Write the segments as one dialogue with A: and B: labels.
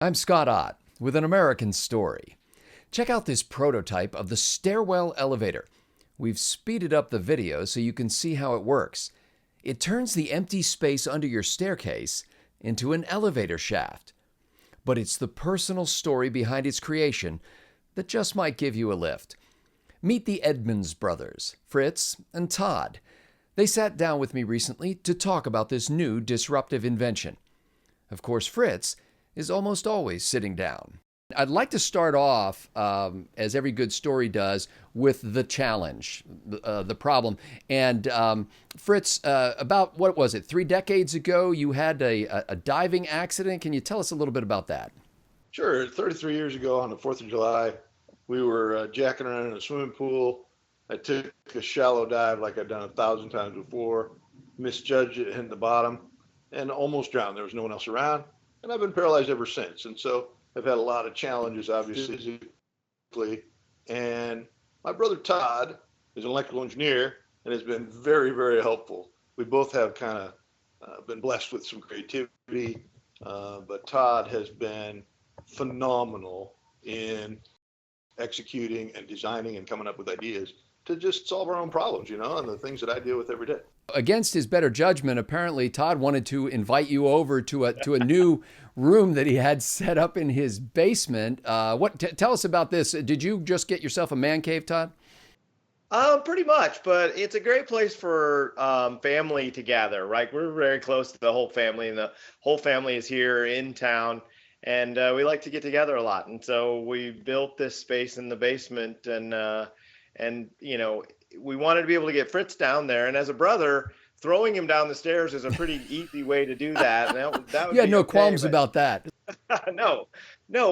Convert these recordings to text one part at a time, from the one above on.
A: I'm Scott Ott with an American story. Check out this prototype of the Stairwell Elevator. We've speeded up the video so you can see how it works. It turns the empty space under your staircase into an elevator shaft. But it's the personal story behind its creation that just might give you a lift. Meet the Edmunds brothers, Fritz and Todd. They sat down with me recently to talk about this new disruptive invention. Of course, Fritz is almost always sitting down. I'd like to start off, as every good story does, with the challenge, the problem. And Fritz, about, what was it, 3 decades ago, you had a diving accident. Can you tell us a little bit about that?
B: Sure. 33 years ago on the 4th of July, we were jacking around in a swimming pool. I took a shallow dive like I'd done 1,000 times before, misjudged it, hit the bottom, and almost drowned. There was no one else around. And I've been paralyzed ever since. And so I've had a lot of challenges, obviously, physically. And my brother Todd is an electrical engineer and has been very, very helpful. We both have kind of been blessed with some creativity, but Todd has been phenomenal in executing and designing and coming up with ideas to just solve our own problems, and the things that I deal with every day.
A: Against his better judgment, apparently Todd wanted to invite you over to a new room that he had set up in his basement. Tell us about this. Did you just get yourself a man cave, Todd?
C: Pretty much, but it's a great place for family to gather, right? We're very close to the whole family, and the whole family is here in town, and we like to get together a lot. And so we built this space in the basement, and we wanted to be able to get Fritz down there. And as a brother, throwing him down the stairs is a pretty easy way to do that. That would
A: You had
C: be
A: no
C: okay,
A: qualms
C: but
A: about that.
C: no,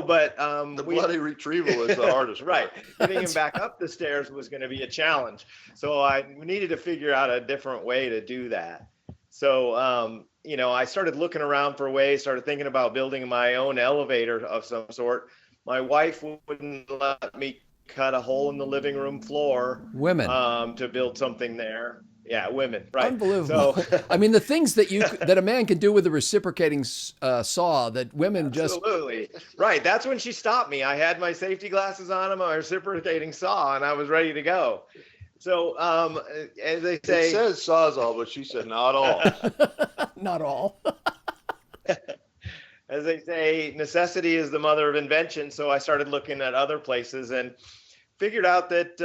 C: but
B: The bloody retrieval is the hardest part.
C: right. Getting him back up the stairs was going to be a challenge. So I needed to figure out a different way to do that. So, I started looking around for ways, started thinking about building my own elevator of some sort. My wife wouldn't let me cut a hole in the living room floor.
A: Women.
C: To build something there. Yeah, women. Right.
A: Unbelievable.
C: So,
A: I mean, the things that a man can do with a reciprocating saw that women just...
C: Absolutely. Right. That's when she stopped me. I had my safety glasses on and my reciprocating saw, and I was ready to go. So, as they say,
B: it says sawzall, but she said not all.
A: Not all.
C: As they say, necessity is the mother of invention. So I started looking at other places and figured out that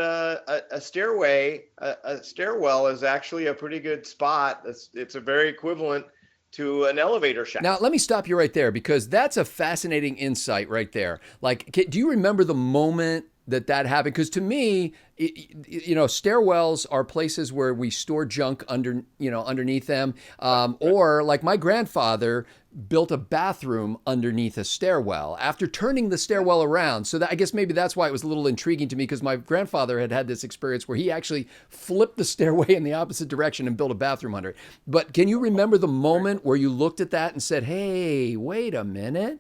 C: a stairwell is actually a pretty good spot. It's a very equivalent to an elevator shaft.
A: Now, let me stop you right there, because that's a fascinating insight right there. Like, do you remember the moment that happened? Because to me, stairwells are places where we store junk underneath them. Or like my grandfather built a bathroom underneath a stairwell after turning the stairwell around. So I guess maybe that's why it was a little intriguing to me, because my grandfather had this experience where he actually flipped the stairway in the opposite direction and built a bathroom under it. But can you remember the moment where you looked at that and said, hey, wait a minute?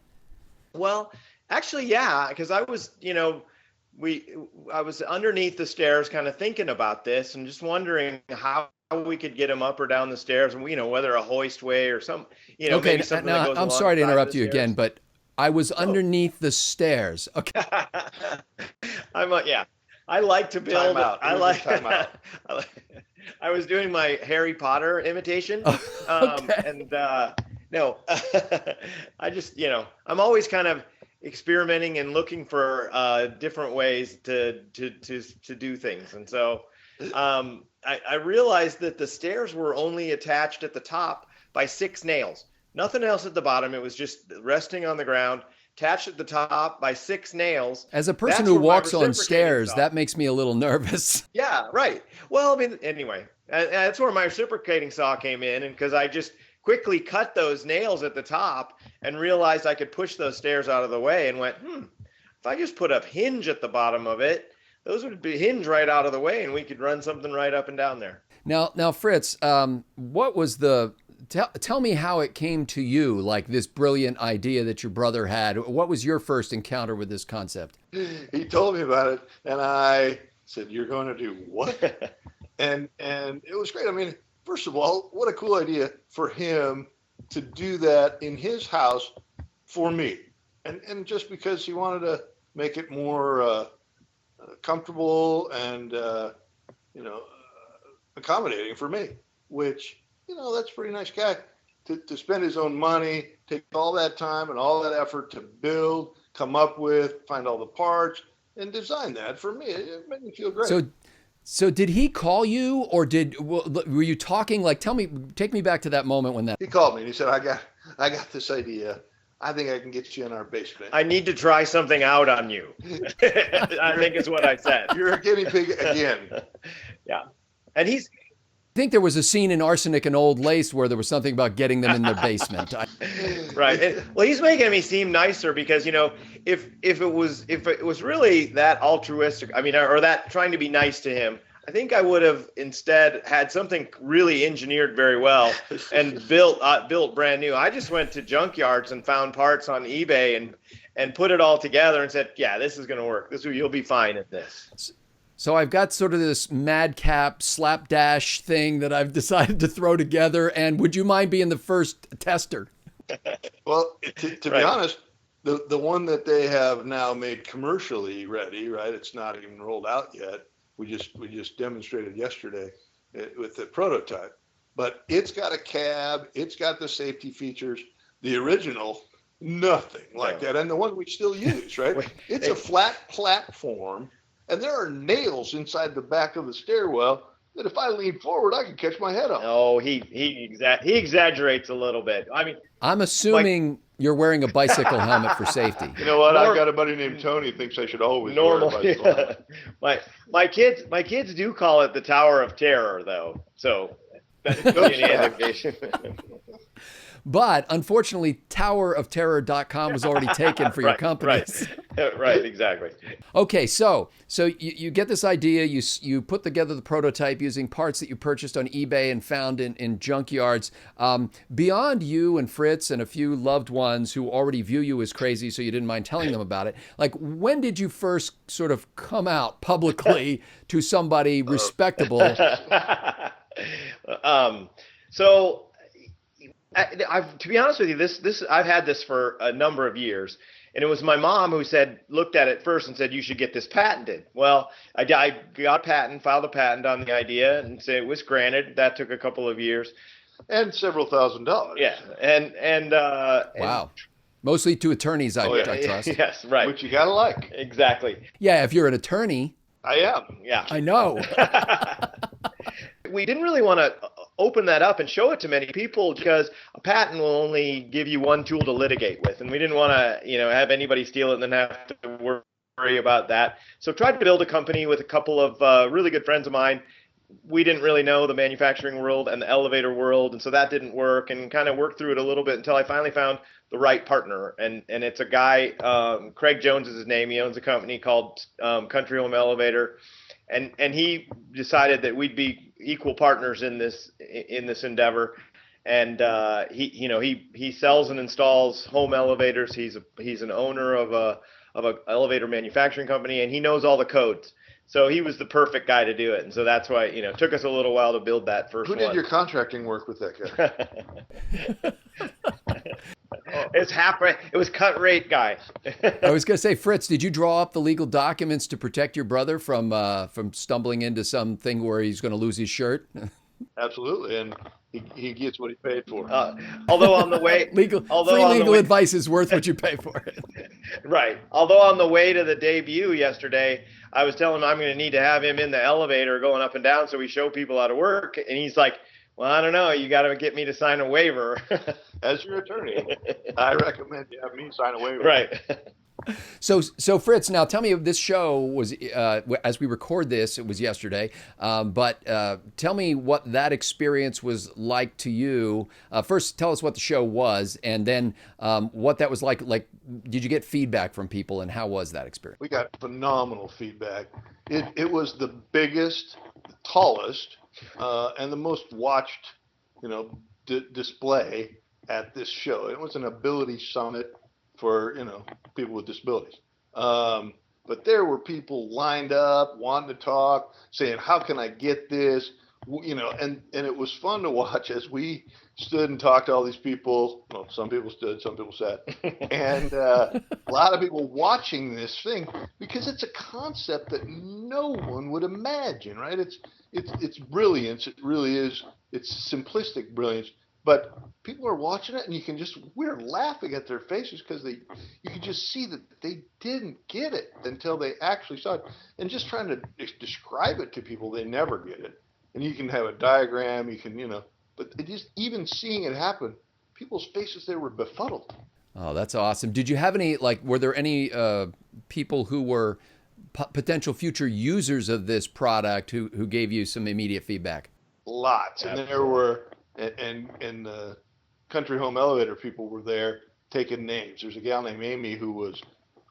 C: Well, actually, yeah, because I was, I was underneath the stairs kind of thinking about this and just wondering how we could get him up or down the stairs, and whether a hoistway or some,
A: okay,
C: maybe something that
A: now
C: goes
A: I'm sorry to
C: alongside
A: interrupt
C: the
A: you
C: stairs.
A: again, but I was underneath the stairs. Okay.
C: Yeah. I like to build.
B: Time out. Time out.
C: I was doing my Harry Potter imitation,
A: Okay.
C: and no, I just I'm always kind of experimenting and looking for different ways to do things, and so I realized that the stairs were only attached at the top by 6 nails, nothing else at the bottom. It was just resting on the ground, attached at the top by 6 nails.
A: As a person
C: That's
A: who
C: where my
A: walks on
C: reciprocating
A: stairs,
C: saw-
A: that makes me a little nervous.
C: Yeah, right. Well, I mean, anyway, that's where my reciprocating saw came in, and because I just quickly cut those nails at the top and realized I could push those stairs out of the way, and went, if I just put a hinge at the bottom of it, those would be hinge right out of the way, and we could run something right up and down there.
A: Now, Fritz, what was tell me how it came to you, like this brilliant idea that your brother had. What was your first encounter with this concept?
B: He told me about it, and I said, "You're going to do what?" and it was great. I mean, first of all, what a cool idea for him to do that in his house for me. and just because he wanted to make it more comfortable and accommodating for me, which that's a pretty nice guy to spend his own money, take all that time and all that effort to build, come up with, find all the parts, and design that for me. It made me feel great.
A: So did he call you, or were you talking? Like, take me back to that moment when that.
B: He called me and he said, I got this idea. I think I can get you in our basement.
C: I need to try something out on you. I think is what I said.
B: You're a guinea pig again.
C: Yeah. And
A: I think there was a scene in Arsenic and Old Lace where there was something about getting them in their basement.
C: Right. Well, he's making me seem nicer because, if it was really that altruistic, or that trying to be nice to him, I think I would have instead had something really engineered very well and built brand new. I just went to junkyards and found parts on eBay and put it all together and said, yeah, this is going to work. You'll be fine at this.
A: So I've got sort of this madcap slapdash thing that I've decided to throw together. And would you mind being the first tester?
B: Well, to be honest, the one that they have now made commercially ready, right? It's not even rolled out yet. We just demonstrated yesterday with the prototype, but it's got a cab, it's got the safety features. The original, nothing like that, and the one we still use, right? It's a flat platform, and there are nails inside the back of the stairwell that if I lean forward, I can catch my head on.
C: Oh, he exaggerates a little bit.
A: I'm assuming you're wearing a bicycle helmet for safety.
B: You know what? I've got a buddy named Tony who thinks I should always wear a bicycle helmet.
C: My kids do call it the Tower of Terror, though. So that's any indication.
A: But unfortunately, towerofterror.com was already taken for your company.
C: Right, exactly.
A: Okay, so you get this idea, you put together the prototype using parts that you purchased on eBay and found in junkyards. Beyond you and Fritz and a few loved ones who already view you as crazy, so you didn't mind telling them about it, like, when did you first sort of come out publicly to somebody respectable?
C: To be honest with you, this I've had this for a number of years, and it was my mom who looked at it first and said, you should get this patented. Well, I got a patent, filed a patent on the idea, and it was granted. That took a couple of years.
B: And several $1,000s.
C: Yeah, and
A: wow. Mostly to attorneys, I trust.
C: Yes, right.
B: Which you gotta like.
C: Exactly.
A: Yeah, if you're an attorney.
B: I am.
C: Yeah.
A: I know.
C: We didn't really want to open that up and show it to many people because a patent will only give you one tool to litigate with, and we didn't want to, have anybody steal it and then have to worry about that. So tried to build a company with a couple of really good friends of mine. We didn't really know the manufacturing world and the elevator world, and so that didn't work, and kind of worked through it a little bit until I finally found the right partner. And it's a guy, Craig Jones is his name. He owns a company called Country Home Elevator. And he decided that we'd be equal partners in this endeavor, and he sells and installs home elevators. He's an owner of a elevator manufacturing company, and he knows all the codes. So he was the perfect guy to do it, and so that's why it took us a little while to build that first one.
B: Who did your contracting work with that guy?
C: It was cut rate guy.
A: I was going to say, Fritz, did you draw up the legal documents to protect your brother from stumbling into something where he's going to lose his shirt?
B: Absolutely, and he gets what he paid for.
C: Although on the way,
A: free legal advice is worth what you pay for it.
C: Right. Although on the way to the debut yesterday, I was telling him I'm going to need to have him in the elevator going up and down so we show people how to work, and he's like, well, I don't know. You got to get me to sign a waiver.
B: As your attorney, I recommend you have me sign a waiver.
C: Right.
A: So Fritz, now tell me, this show was, as we record this, it was yesterday, but tell me what that experience was like to you. First, tell us what the show was, and then what that was like. Like, did you get feedback from people, and how was that experience?
B: We got phenomenal feedback. It was the biggest, the tallest, and the most watched, display at this show. It was an ability summit for, people with disabilities. But there were people lined up, wanting to talk, saying, how can I get this? and it was fun to watch as we stood and talked to all these people. Well, some people stood, some people sat, and a lot of people watching this thing because it's a concept that no one would imagine, right? It's brilliance. It really is. It's simplistic brilliance, but people are watching it, and we're laughing at their faces because you can just see that they didn't get it until they actually saw it, and just trying to describe it to people, they never get it. And you can have a diagram, but even seeing it happen, people's faces, they were befuddled.
A: Oh, that's awesome. Did you have any, were there any people who were potential future users of this product who gave you some immediate feedback?
B: Lots. And there were, and the Country Home Elevator people were there taking names. There's a gal named Amy who was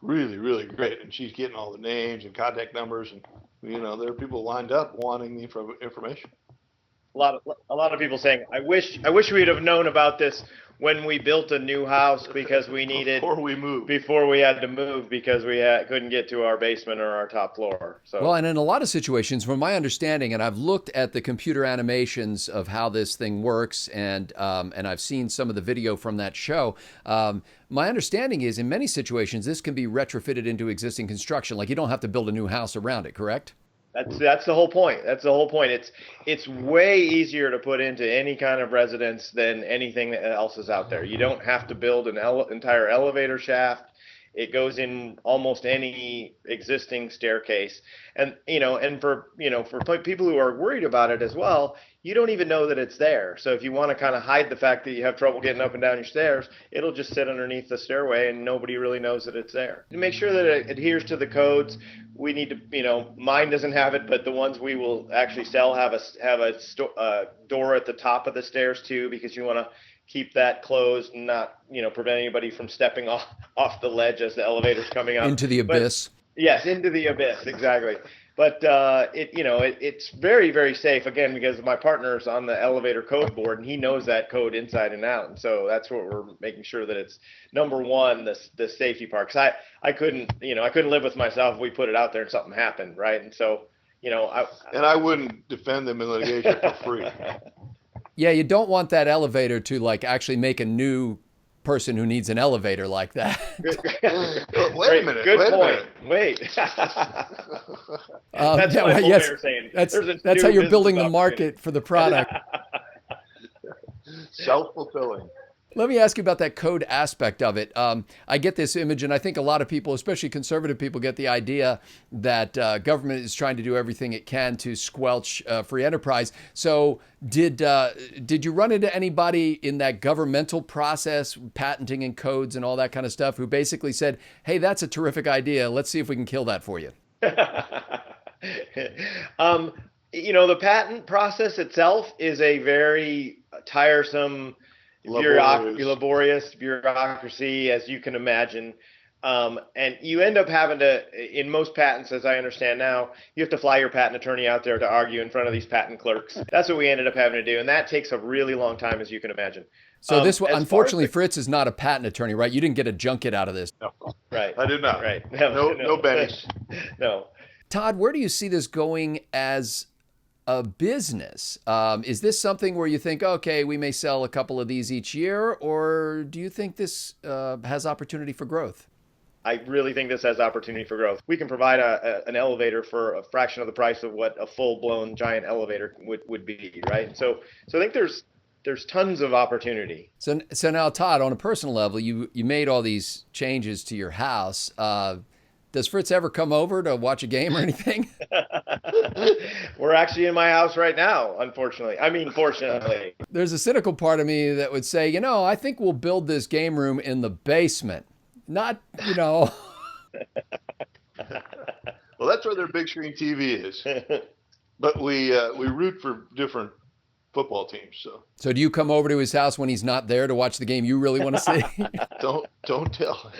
B: really, really great, and she's getting all the names and contact numbers, and there are people lined up wanting the information.
C: A lot of people saying, I wish we'd have known about this when we built a new house because we needed before we had to move because we couldn't get to our basement or our top floor. So
A: well, and in a lot of situations, from my understanding, and I've looked at the computer animations of how this thing works, and I've seen some of the video from that show. My understanding is, in many situations, this can be retrofitted into existing construction. Like, you don't have to build a new house around it, correct?
C: That's the whole point. That's the whole point. It's way easier to put into any kind of residence than anything else is out there. You don't have to build an entire elevator shaft. It goes in almost any existing staircase. And for people who are worried about it as well, you don't even know that it's there. So if you want to kind of hide the fact that you have trouble getting up and down your stairs, it'll just sit underneath the stairway and nobody really knows that it's there. To make sure that it adheres to the codes, we need to, mine doesn't have it, but the ones we will actually sell have a door at the top of the stairs too, because you want to keep that closed and not, prevent anybody from stepping off the ledge as the elevator's coming up.
A: Into the abyss.
C: Yes, into the abyss, exactly. But it's very, very safe, again, because my partner's on the elevator code board, and he knows that code inside and out. And so that's what we're making sure that it's number one, the safety part. Because I couldn't live with myself if we put it out there and something happened, right? And so,
B: I wouldn't defend them in litigation for free.
A: Yeah, you don't want that elevator to actually make a new person who needs an elevator like that.
B: Wait a minute.
C: Good point. Wait. That's what they're saying.
A: That's how you're building the market for the product.
B: Self-fulfilling.
A: Let me ask you about that code aspect of it. I get this image, and I think a lot of people, especially conservative people, get the idea that government is trying to do everything it can to squelch free enterprise. So did you run into anybody in that governmental process, patenting and codes and all that kind of stuff, who basically said, hey, that's a terrific idea. Let's see if we can kill that for you?
C: The patent process itself is a very tiresome, laborious bureaucracy, as you can imagine. And you end up having to, in most patents, as I understand now, you have to fly your patent attorney out there to argue in front of these patent clerks. That's what we ended up having to do. And that takes a really long time, as you can imagine.
A: So unfortunately, Fritz is not a patent attorney, right? You didn't get a junket out of this.
B: No.
C: Right.
B: I did not.
C: Right.
B: No bennies.
C: No.
A: Todd, where do you see this going as a business? Is this something where you think, okay, we may sell a couple of these each year, or do you think this has opportunity for growth?
C: I really think this has opportunity for growth. We can provide an elevator for a fraction of the price of what a full-blown giant elevator would be, right? So I think there's tons of opportunity.
A: So now, Todd, on a personal level, you made all these changes to your house. Does Fritz ever come over to watch a game or anything?
C: We're actually in my house right now, unfortunately. Fortunately.
A: There's a cynical part of me that would say, I think we'll build this game room in the basement. Not. Well,
B: that's where their big screen TV is. But we root for different football teams.
A: So do you come over to his house when he's not there to watch the game you really want to see?
B: Don't tell.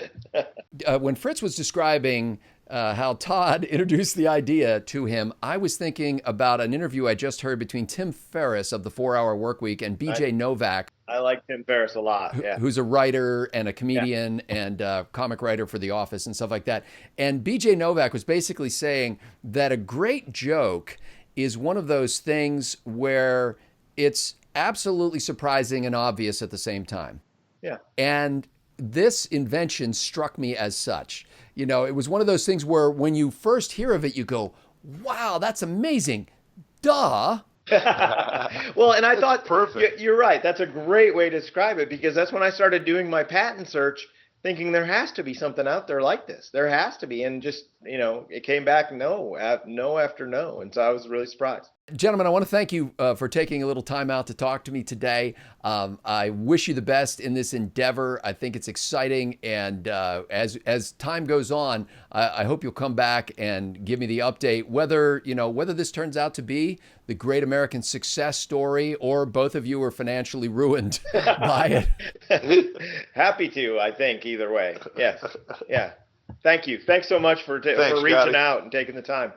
A: When Fritz was describing how Todd introduced the idea to him, I was thinking about an interview I just heard between Tim Ferriss of the 4-Hour Workweek and BJ Novak.
C: I like Tim Ferriss a lot. Yeah.
A: Who's a writer and a comedian and comic writer for The Office and stuff like that. And BJ Novak was basically saying that a great joke is one of those things where it's absolutely surprising and obvious at the same time.
C: Yeah.
A: And this invention struck me as such. You know, it was one of those things where when you first hear of it, you go, wow, that's amazing. Duh.
C: Well, and I thought
B: perfect.
C: you're right. That's a great way to describe it, because that's when I started doing my patent search, thinking there has to be something out there like this. There has to be. And just, it came back no after no. And so I was really surprised.
A: Gentlemen, I want to thank you for taking a little time out to talk to me today. I wish you the best in this endeavor. I think it's exciting, and as time goes on, I hope you'll come back and give me the update whether this turns out to be the great American success story, or both of you are financially ruined by
C: it. Happy to, I think, either way. Yes. Yeah. Thank you. Thanks so much for reaching out and taking the time.